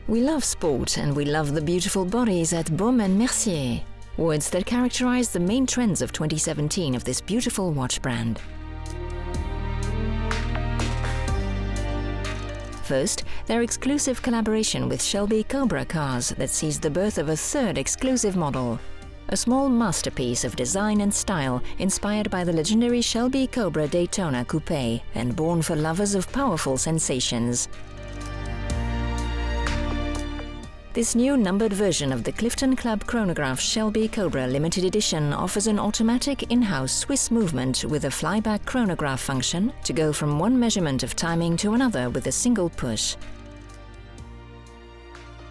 We love sport and we love the beautiful bodies at Baume Mercier, words that characterize the main trends of 2017 of this beautiful watch brand. First, their exclusive collaboration with Shelby Cobra cars that sees the birth of a third exclusive model. A small masterpiece of design and style inspired by the legendary Shelby Cobra Daytona Coupe and born for lovers of powerful sensations. This new numbered version of the Clifton Club chronograph Shelby Cobra limited edition offers an automatic in-house Swiss movement with a flyback chronograph function to go from one measurement of timing to another with a single push.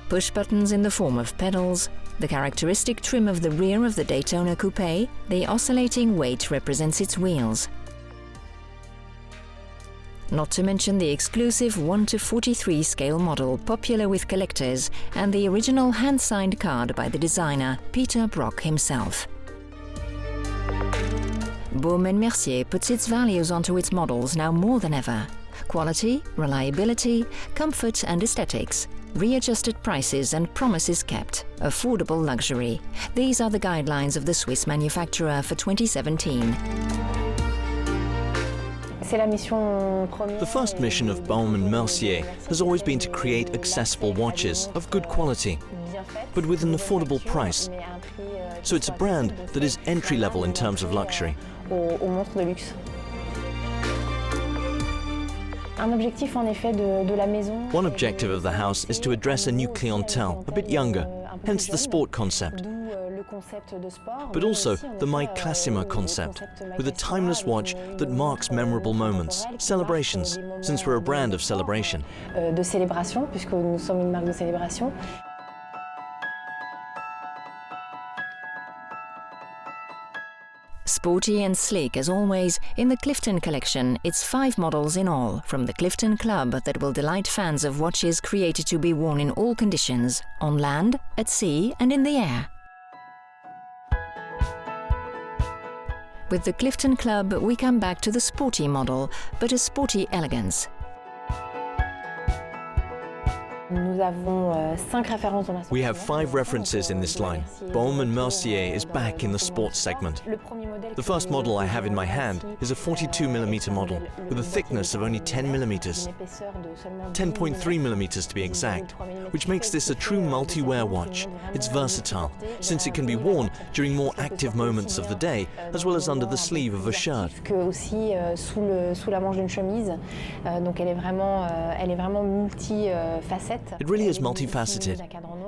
Push buttons in the form of pedals, the characteristic trim of the rear of the Daytona Coupe, the oscillating weight represents its wheels. Not to mention the exclusive 1:43 scale model popular with collectors and the original hand-signed card by the designer Peter Brock himself. Baume Mercier puts its values onto its models now more than ever. Quality, reliability, comfort and aesthetics, readjusted prices and promises kept, affordable luxury. These are the guidelines of the Swiss manufacturer for 2017. The first mission of Baume Mercier has always been to create accessible watches of good quality, but with an affordable price. So it's a brand that is entry-level in terms of luxury. One objective of the house is to address a new clientele, a bit younger, hence the sport concept. But also the My Classima concept, with a timeless watch that marks memorable moments, celebrations, since we're a brand of celebration. Sporty and sleek as always, in the Clifton collection, it's 5 models in all, from the Clifton Club that will delight fans of watches created to be worn in all conditions, on land, at sea and in the air. With the Clifton Club, we come back to the sporty model, but a sporty elegance. We have 5 references in this line. Baume Mercier is back in the sports segment. The first model I have in my hand is a 42mm model with a thickness of only 10mm, 10.3mm to be exact, which makes this a true multi-wear watch. It's versatile, since it can be worn during more active moments of the day, as well as under the sleeve of a shirt. It really is multifaceted.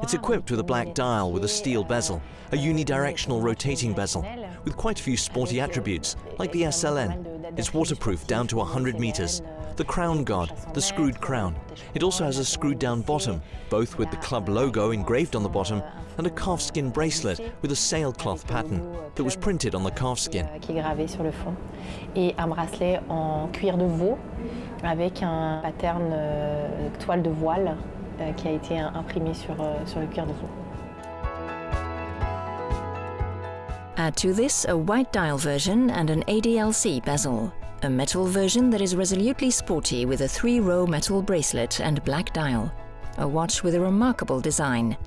It's equipped with a black dial with a steel bezel, a unidirectional rotating bezel, with quite a few sporty attributes, like the SLN. It's waterproof down to 100 meters. The crown guard, the screwed crown. It also has a screwed down bottom, both with the club logo engraved on the bottom and a calfskin bracelet with a sailcloth pattern that was printed on the calfskin. Et un bracelet en cuir de veau avec un pattern toile de voile qui a été imprimé sur le cuir de veau. Add to this a white dial version and an ADLC bezel, a metal version that is resolutely sporty with a 3-row metal bracelet and black dial, a watch with a remarkable design.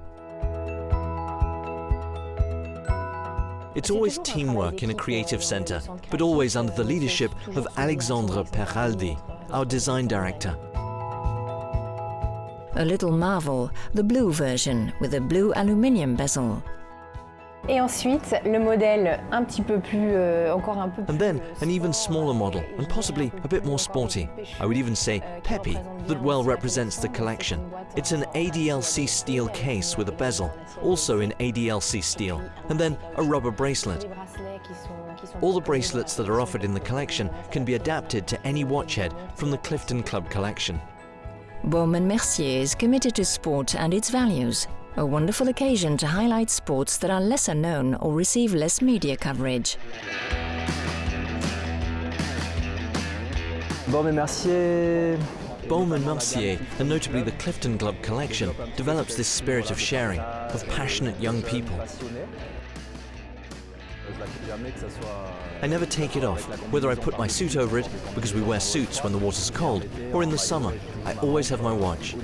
It's always teamwork in a creative center, but always under the leadership of Alexandre Peraldi, our design director. A little marvel, the blue version with a blue aluminium bezel. Et ensuite, le modèle un petit peu plus, encore un peu plus. And then an even smaller model, and possibly a bit more sporty. I would even say peppy, that well represents the collection. It's an ADLC steel case with a bezel, also in ADLC steel, and then a rubber bracelet. All the bracelets that are offered in the collection can be adapted to any watch head from the Clifton Club collection. Baume Mercier is committed to sport and its values. A wonderful occasion to highlight sports that are lesser known or receive less media coverage. Baume Mercier. Baume Mercier, and notably the Clifton Club collection, develops this spirit of sharing, of passionate young people. I never take it off, whether I put my suit over it, because we wear suits when the water's cold, or in the summer. I always have my watch.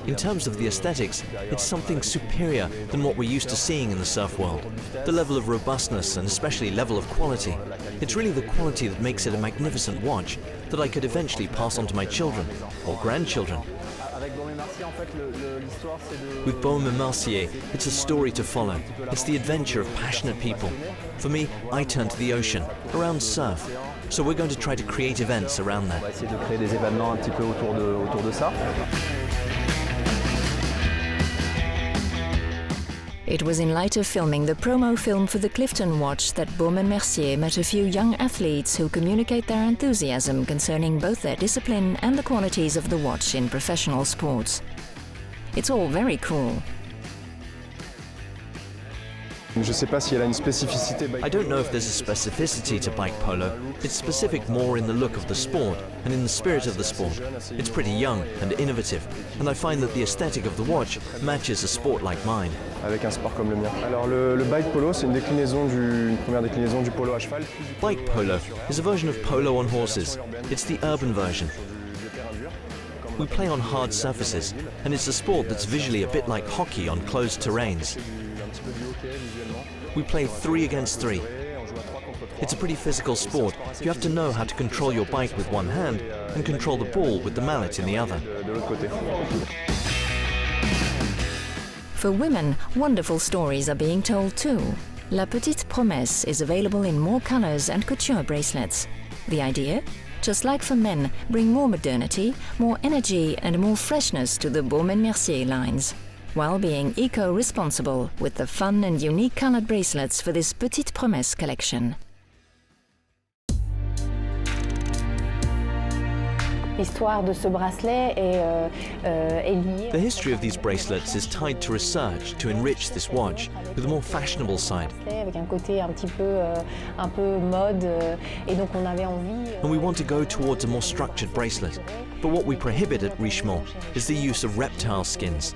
In terms of the aesthetics, it's something superior than what we're used to seeing in the surf world. The level of robustness and especially level of quality. It's really the quality that makes it a magnificent watch that I could eventually pass on to my children or grandchildren. With Baume Mercier, it's a story to follow. It's the adventure of passionate people. For me, I turn to the ocean, around surf. So we're going to try to create events around that. It was in light of filming the promo film for the Clifton watch that Baume Mercier met a few young athletes who communicate their enthusiasm concerning both their discipline and the qualities of the watch in professional sports. It's all very cool. I don't know if there's a specificity to bike polo. It's specific more in the look of the sport and in the spirit of the sport. It's pretty young and innovative, and I find that the aesthetic of the watch matches a sport like mine. Avec un sport comme le mien. Alors le bike polo, c'est une première déclinaison du polo à cheval. Bike polo is a version of polo on horses. It's the urban version. We play on hard surfaces, and it's a sport that's visually a bit like hockey on closed terrains. We play 3 against 3. It's a pretty physical sport. You have to know how to control your bike with one hand and control the ball with the mallet in the other. For women, wonderful stories are being told too. La Petite Promesse is available in more colors and couture bracelets. The idea? Just like for men, bring more modernity, more energy and more freshness to the Baume Mercier lines, while being eco-responsible with the fun and unique colored bracelets for this Petite Promesse collection. L'histoire de ce bracelet est liée. The history of these bracelets is tied to research to enrich this watch with a more fashionable side. Avec un côté un peu mode, et donc on avait envie. And we want to go towards a more structured bracelet. But what we prohibit at Richemont is the use of reptile skins,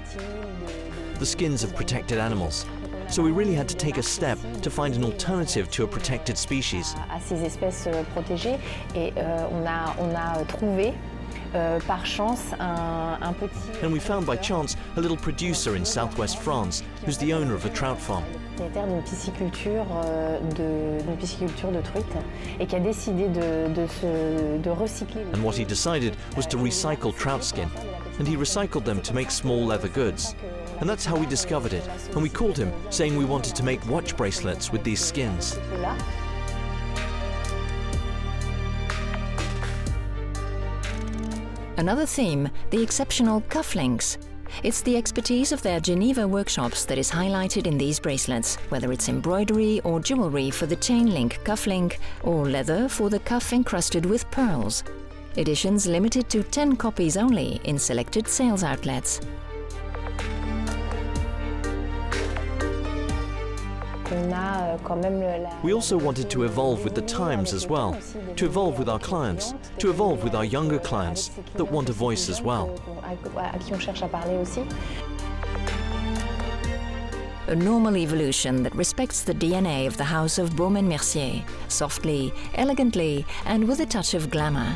the skins of protected animals. So we really had to take a step to find an alternative to a protected species. À ces espèces protégées, et on a trouvé par chance un petit. And we found by chance a little producer in southwest France who's the owner of a trout farm. Propriétaire d'une pisciculture de truites et qui a décidé de recycler. And what he decided was to recycle trout skin, and he recycled them to make small leather goods. And that's how we discovered it. And we called him, saying we wanted to make watch bracelets with these skins. Another theme, the exceptional cufflinks. It's the expertise of their Geneva workshops that is highlighted in these bracelets, whether it's embroidery or jewelry for the chain link cufflink or leather for the cuff encrusted with pearls. Editions limited to 10 copies only in selected sales outlets. We also wanted to evolve with the times as well, to evolve with our clients, to evolve with our younger clients that want a voice as well. A normal evolution that respects the DNA of the house of Baume Mercier, softly, elegantly, and with a touch of glamour.